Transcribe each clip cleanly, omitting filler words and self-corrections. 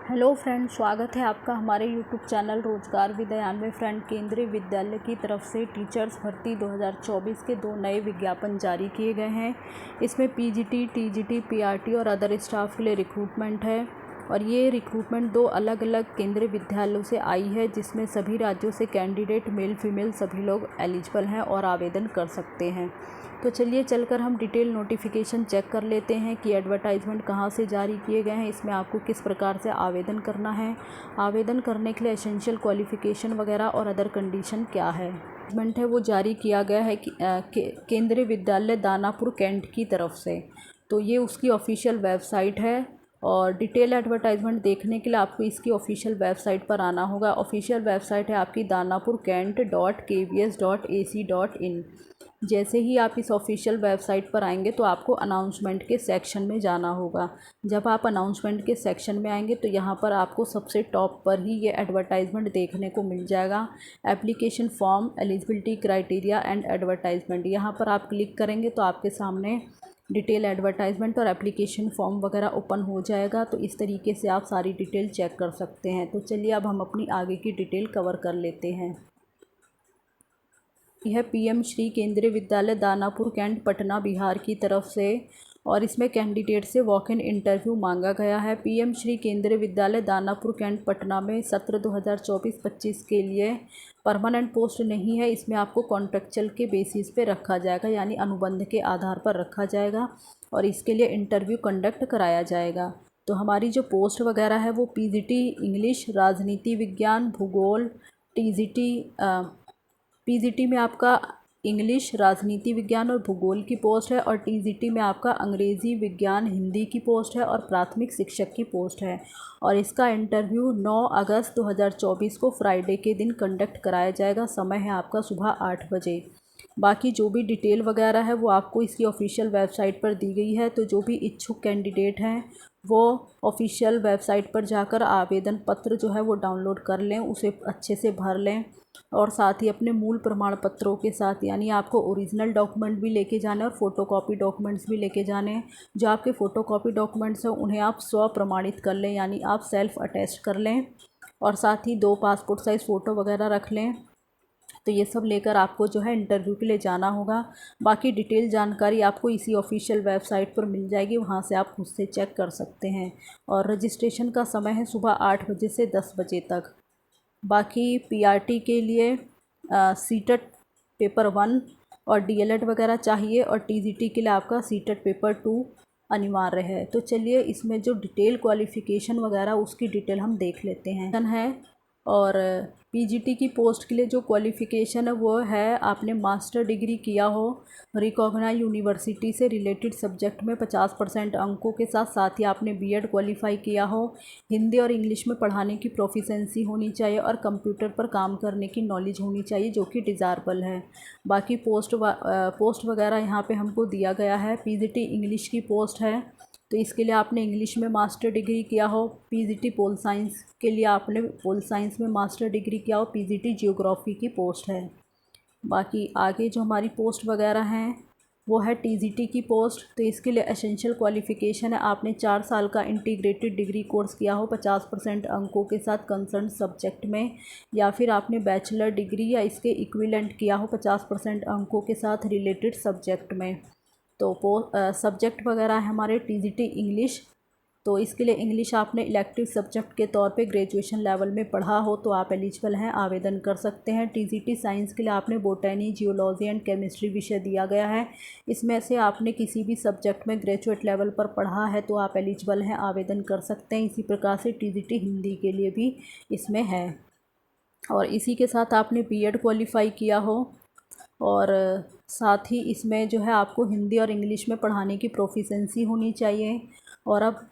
Hello friend, स्वागत है आपका हमारे यूट्यूब चैनल रोजगार विद्यान में। फ्रेंड, केंद्रीय विद्यालय की तरफ से टीचर्स भर्ती 2024 के 2 नए विज्ञापन जारी किए गए हैं। इसमें पीजीटी, टीजीटी, पीआरटी और अदर स्टाफ के लिए रिक्रूटमेंट है। और ये रिक्रूटमेंट 2 अलग अलग केंद्रीय विद्यालयों से आई है, जिसमें सभी राज्यों से कैंडिडेट मेल फीमेल सभी लोग एलिजिबल हैं और आवेदन कर सकते हैं। तो चलिए चलकर हम डिटेल नोटिफिकेशन चेक कर लेते हैं कि एडवर्टाइजमेंट कहाँ से जारी किए गए हैं, इसमें आपको किस प्रकार से आवेदन करना है, आवेदन करने के लिए एसेंशियल क्वालिफ़िकेशन वगैरह और अदर कंडीशन क्या है। एडवर्टाइजमेंट है वो जारी किया गया है कि केंद्रीय विद्यालय दानापुर कैंट की तरफ से। तो ये उसकी ऑफिशियल वेबसाइट है और डिटेल एडवर्टाइजमेंट देखने के लिए आपको इसकी ऑफिशियल वेबसाइट पर आना होगा। ऑफिशियल वेबसाइट है आपकी danapurkent.kvs.ac.in। जैसे ही आप इस ऑफिशियल वेबसाइट पर आएंगे तो आपको अनाउंसमेंट के सेक्शन में जाना होगा। जब आप अनाउंसमेंट के सेक्शन में आएंगे तो यहाँ पर आपको सबसे टॉप पर ही ये एडवर्टाइजमेंट देखने को मिल जाएगा। Application form, eligibility criteria and advertisement, यहाँ पर आप क्लिक करेंगे तो आपके सामने डिटेल एडवर्टाइजमेंट और एप्लीकेशन फॉर्म वगैरह ओपन हो जाएगा। तो इस तरीके से आप सारी डिटेल चेक कर सकते हैं। तो चलिए अब हम अपनी आगे की डिटेल कवर कर लेते हैं। यह पीएम श्री केंद्रीय विद्यालय दानापुर कैंट पटना बिहार की तरफ से, और इसमें कैंडिडेट से वॉक इन इंटरव्यू मांगा गया है। पीएम श्री केंद्रीय विद्यालय दानापुर कैंट पटना में सत्र 2024-25 के लिए परमानेंट पोस्ट नहीं है। इसमें आपको कॉन्ट्रेक्चुअल के बेसिस पे रखा जाएगा, यानी अनुबंध के आधार पर रखा जाएगा और इसके लिए इंटरव्यू कंडक्ट कराया जाएगा। तो हमारी जो पोस्ट वगैरह है वो पीजीटी इंग्लिश, राजनीति विज्ञान, भूगोल, पीजीटी में आपका इंग्लिश, राजनीति विज्ञान और भूगोल की पोस्ट है, और टीजीटी में आपका अंग्रेज़ी विज्ञान हिंदी की पोस्ट है और प्राथमिक शिक्षक की पोस्ट है। और इसका इंटरव्यू 9 अगस्त 2024 को फ्राइडे के दिन कंडक्ट कराया जाएगा। समय है आपका सुबह 8 बजे। बाकी जो भी डिटेल वगैरह है वो आपको इसकी ऑफिशियल वेबसाइट पर दी गई है। तो जो भी इच्छुक कैंडिडेट हैं वो ऑफिशियल वेबसाइट पर जाकर आवेदन पत्र जो है वो डाउनलोड कर लें, उसे अच्छे से भर लें और साथ ही अपने मूल प्रमाण पत्रों के साथ, यानी आपको ओरिजिनल डॉक्यूमेंट भी लेके जाने और फ़ोटोकॉपी डॉक्यूमेंट्स भी लेके जाने। जो आपके फ़ोटोकॉपी डॉक्यूमेंट्स हैं उन्हें आप स्व प्रमाणित कर लें, यानी आप सेल्फ़ अटेस्ट कर लें, और साथ ही 2 पासपोर्ट साइज़ फ़ोटो वगैरह रख लें। तो ये सब लेकर आपको जो है इंटरव्यू के लिए जाना होगा। बाकी डिटेल जानकारी आपको इसी ऑफिशियल वेबसाइट पर मिल जाएगी, वहाँ से आप खुद से चेक कर सकते हैं। और रजिस्ट्रेशन का समय है सुबह 8 बजे से 10 बजे तक। बाकी पीआरटी के लिए सीटेट पेपर 1 और डीएलएड वगैरह चाहिए, और टीजीटी के लिए आपका सीटेट पेपर 2 अनिवार्य है। तो चलिए इसमें जो डिटेल क्वालिफ़िकेशन वगैरह उसकी डिटेल हम देख लेते हैं। और पीजीटी की पोस्ट के लिए जो क्वालिफ़िकेशन है वो है आपने मास्टर डिग्री किया हो रिकॉग्नाइज यूनिवर्सिटी से रिलेटेड सब्जेक्ट में 50% अंकों के साथ, साथ ही आपने बीएड क्वालिफाई किया हो, हिंदी और इंग्लिश में पढ़ाने की प्रोफिशेंसी होनी चाहिए और कंप्यूटर पर काम करने की नॉलेज होनी चाहिए, जो कि डिज़ायरेबल है। बाकी पोस्ट वगैरह यहाँ पे हमको दिया गया है। पीजीटी इंग्लिश की पोस्ट है तो इसके लिए आपने इंग्लिश में मास्टर डिग्री किया हो। पीजीटी पोल साइंस के लिए आपने पोल साइंस में मास्टर डिग्री किया हो। पीजीटी जियोग्राफी की पोस्ट है। बाकी आगे जो हमारी पोस्ट वगैरह हैं वो है टीजीटी की पोस्ट। तो इसके लिए एसेंशियल क्वालिफ़िकेशन है आपने 4 साल का इंटीग्रेटेड डिग्री कोर्स किया हो 50% अंकों के साथ कंसर्न सब्जेक्ट में, या फिर आपने बैचलर डिग्री या इसके इक्विवेलेंट किया हो 50% अंकों के साथ रिलेटेड सब्जेक्ट में। तो सब्जेक्ट वगैरह है हमारे टीजीटी इंग्लिश। तो इसके लिए इंग्लिश आपने इलेक्टिव सब्जेक्ट के तौर पे ग्रेजुएशन लेवल में पढ़ा हो तो आप एलिजिबल हैं, आवेदन कर सकते हैं। टीजीटी साइंस के लिए आपने बोटैनी, जियोलॉजी एंड केमिस्ट्री विषय दिया गया है। इसमें से आपने किसी भी सब्जेक्ट में ग्रेजुएट लेवल पर पढ़ा है तो आप एलिजिबल हैं, आवेदन कर सकते हैं। इसी प्रकार से टीजीटी हिंदी के लिए भी इसमें है। और इसी के साथ आपने बीएड क्वालिफाई किया हो, और साथ ही इसमें जो है आपको हिंदी और इंग्लिश में पढ़ाने की प्रोफिशेंसी होनी चाहिए। और अब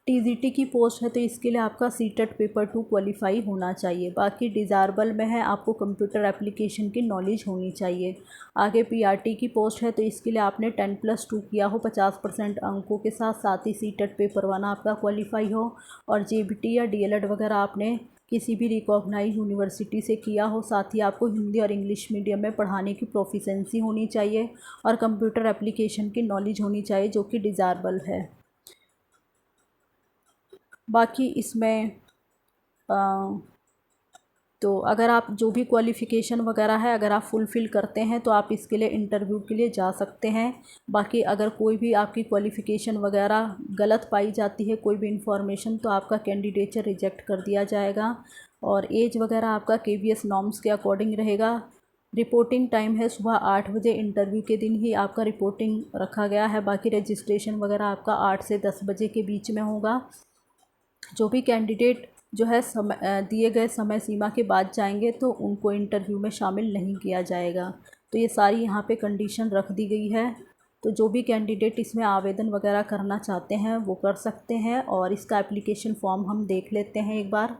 टीजीटी की पोस्ट है तो इसके लिए आपका सीटेट पेपर 2 क्वालिफाई होना चाहिए। बाकी डिज़ायरेबल में है आपको कंप्यूटर एप्लीकेशन की नॉलेज होनी चाहिए। आगे पीआरटी की पोस्ट है तो इसके लिए आपने 10+2 किया हो 50% अंकों के साथ, साथ ही सीटेट पेपर 1 आपका क्वालिफाई हो, और जेबीटी या डीएलएड वगैरह आपने किसी भी रिकॉग्नाइज यूनिवर्सिटी से किया हो। साथ ही आपको हिंदी और इंग्लिश मीडियम में पढ़ाने की प्रोफिशेंसी होनी चाहिए और कंप्यूटर एप्लीकेशन की नॉलेज होनी चाहिए, जो कि डिज़ायरेबल है। बाकी इसमें तो अगर आप जो भी क्वालिफ़िकेशन वगैरह है अगर आप फुलफ़िल करते हैं तो आप इसके लिए इंटरव्यू के लिए जा सकते हैं। बाकी अगर कोई भी आपकी क्वालिफ़िकेशन वगैरह गलत पाई जाती है, कोई भी इंफॉर्मेशन, तो आपका कैंडिडेचर रिजेक्ट कर दिया जाएगा। और एज वगैरह आपका KVS नॉर्म्स के अकॉर्डिंग रहेगा। रिपोर्टिंग टाइम है सुबह 8 बजे, इंटरव्यू के दिन ही आपका रिपोर्टिंग रखा गया है। बाकी रजिस्ट्रेशन वगैरह आपका 8 से 10 बजे के बीच में होगा। जो भी कैंडिडेट जो है समय दिए गए समय सीमा के बाद जाएंगे तो उनको इंटरव्यू में शामिल नहीं किया जाएगा। तो ये सारी यहाँ पे कंडीशन रख दी गई है। तो जो भी कैंडिडेट इसमें आवेदन वगैरह करना चाहते हैं वो कर सकते हैं। और इसका एप्लीकेशन फॉर्म हम देख लेते हैं एक बार।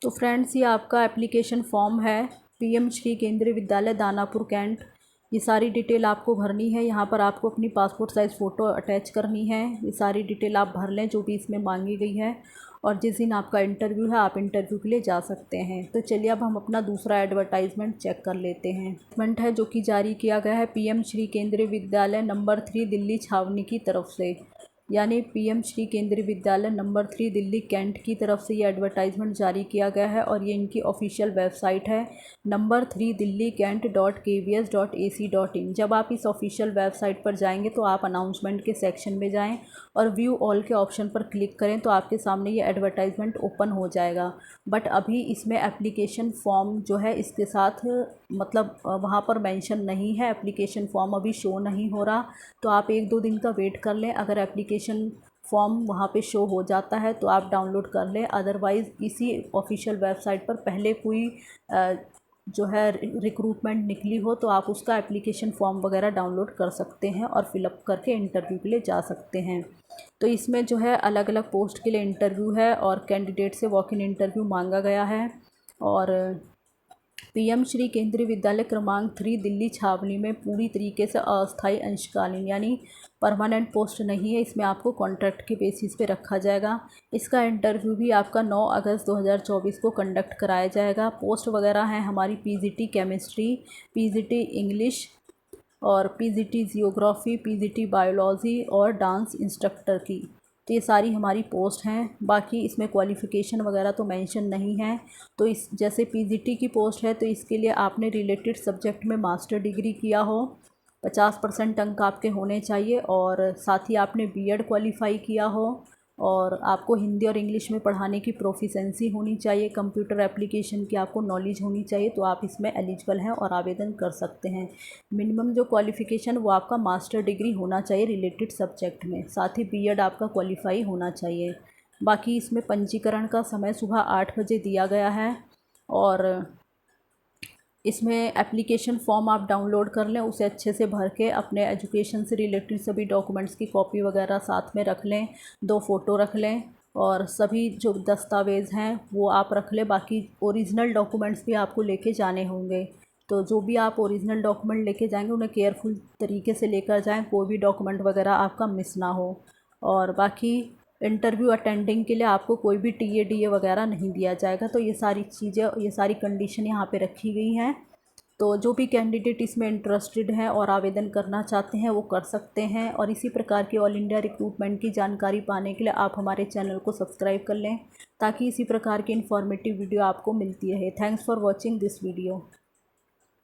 तो फ्रेंड्स, ये आपका एप्लीकेशन फॉर्म है। PM श्री केंद्रीय विद्यालय दानापुर कैंट। ये सारी डिटेल आपको भरनी है। यहाँ पर आपको अपनी पासपोर्ट साइज़ फ़ोटो अटैच करनी है। ये सारी डिटेल आप भर लें जो भी इसमें मांगी गई है। और जिस दिन आपका इंटरव्यू है आप इंटरव्यू के लिए जा सकते हैं। तो चलिए अब हम अपना दूसरा एडवर्टाइजमेंट चेक कर लेते हैं। एडवर्टाइजमेंट है जो कि जारी किया गया है PM श्री केंद्रीय विद्यालय नंबर 3 दिल्ली छावनी की तरफ से, यानी PM श्री केंद्रीय विद्यालय नंबर 3 दिल्ली कैंट की तरफ से ये एडवर्टाइजमेंट जारी किया गया है। और ये इनकी ऑफिशियल वेबसाइट है नंबर 3 दिल्ली कैंट .kvs.ac.in। जब आप इस ऑफिशियल वेबसाइट पर जाएंगे तो आप अनाउंसमेंट के सेक्शन में जाएं और व्यू ऑल के ऑप्शन पर क्लिक करें तो आपके सामने ये एडवर्टाइजमेंट ओपन हो जाएगा। बट अभी इसमें एप्लीकेशन फॉर्म जो है इसके साथ मतलब वहाँ पर मेंशन नहीं है। एप्लीकेशन फॉर्म अभी शो नहीं हो रहा, तो आप 1-2 दिन का वेट कर लें। अगर एप्लीकेशन फॉर्म वहाँ पे शो हो जाता है तो आप डाउनलोड कर लें। अदरवाइज़ इसी ऑफिशियल वेबसाइट पर पहले कोई जो है रिक्रूटमेंट निकली हो तो आप उसका एप्लीकेशन फॉर्म वगैरह डाउनलोड कर सकते हैं और फिलअप करके इंटरव्यू के लिए जा सकते हैं। तो इसमें जो है अलग अलग पोस्ट के लिए इंटरव्यू है और कैंडिडेट से वॉक इन इंटरव्यू मांगा गया है। और PM श्री केंद्रीय विद्यालय क्रमांक 3 दिल्ली छावनी में पूरी तरीके से अस्थायी अंशकालीन यानी परमानेंट पोस्ट नहीं है। इसमें आपको कॉन्ट्रैक्ट के बेसिस पे रखा जाएगा। इसका इंटरव्यू भी आपका 9 अगस्त 2024 को कंडक्ट कराया जाएगा। पोस्ट वगैरह हैं हमारी PGT केमिस्ट्री, PGT इंग्लिश और PGT जियोग्राफी, PGT बायोलॉजी और डांस इंस्ट्रक्टर की। तो ये सारी हमारी पोस्ट हैं। बाकी इसमें क्वालिफ़िकेशन वगैरह तो मेंशन नहीं है। तो इस जैसे PGT की पोस्ट है तो इसके लिए आपने रिलेटेड सब्जेक्ट में मास्टर डिग्री किया हो, 50% अंक आपके होने चाहिए और साथ ही आपने B.Ed क्वालिफ़ाई किया हो और आपको हिंदी और इंग्लिश में पढ़ाने की प्रोफिशेंसी होनी चाहिए। कंप्यूटर एप्लीकेशन की आपको नॉलेज होनी चाहिए। तो आप इसमें एलिजिबल हैं और आवेदन कर सकते हैं। मिनिमम जो क्वालिफ़िकेशन वो आपका मास्टर डिग्री होना चाहिए रिलेटेड सब्जेक्ट में, साथ ही B.Ed आपका क्वालिफ़ाई होना चाहिए। बाकी इसमें पंजीकरण का समय सुबह 8 बजे दिया गया है। और इसमें एप्लीकेशन फॉर्म आप डाउनलोड कर लें, उसे अच्छे से भर के अपने एजुकेशन से रिलेटेड सभी डॉक्यूमेंट्स की कॉपी वगैरह साथ में रख लें, 2 फ़ोटो रख लें और सभी जो दस्तावेज़ हैं वो आप रख लें। बाकी ओरिजिनल डॉक्यूमेंट्स भी आपको लेके जाने होंगे। तो जो भी आप ओरिजिनल डॉक्यूमेंट लेके जाएंगे उन्हें केयरफुल तरीके से लेकर जाएं, कोई भी डॉक्यूमेंट वगैरह आपका मिस ना हो। और बाकी इंटरव्यू अटेंडिंग के लिए आपको कोई भी TA वगैरह नहीं दिया जाएगा। तो ये सारी चीज़ें, ये सारी कंडीशन यहाँ पे रखी गई हैं। तो जो भी कैंडिडेट इसमें इंटरेस्टेड हैं और आवेदन करना चाहते हैं वो कर सकते हैं। और इसी प्रकार की ऑल इंडिया रिक्रूटमेंट की जानकारी पाने के लिए आप हमारे चैनल को सब्सक्राइब कर लें ताकि इसी प्रकार की इन्फॉर्मेटिव वीडियो आपको मिलती रहे। Thanks for watching this video.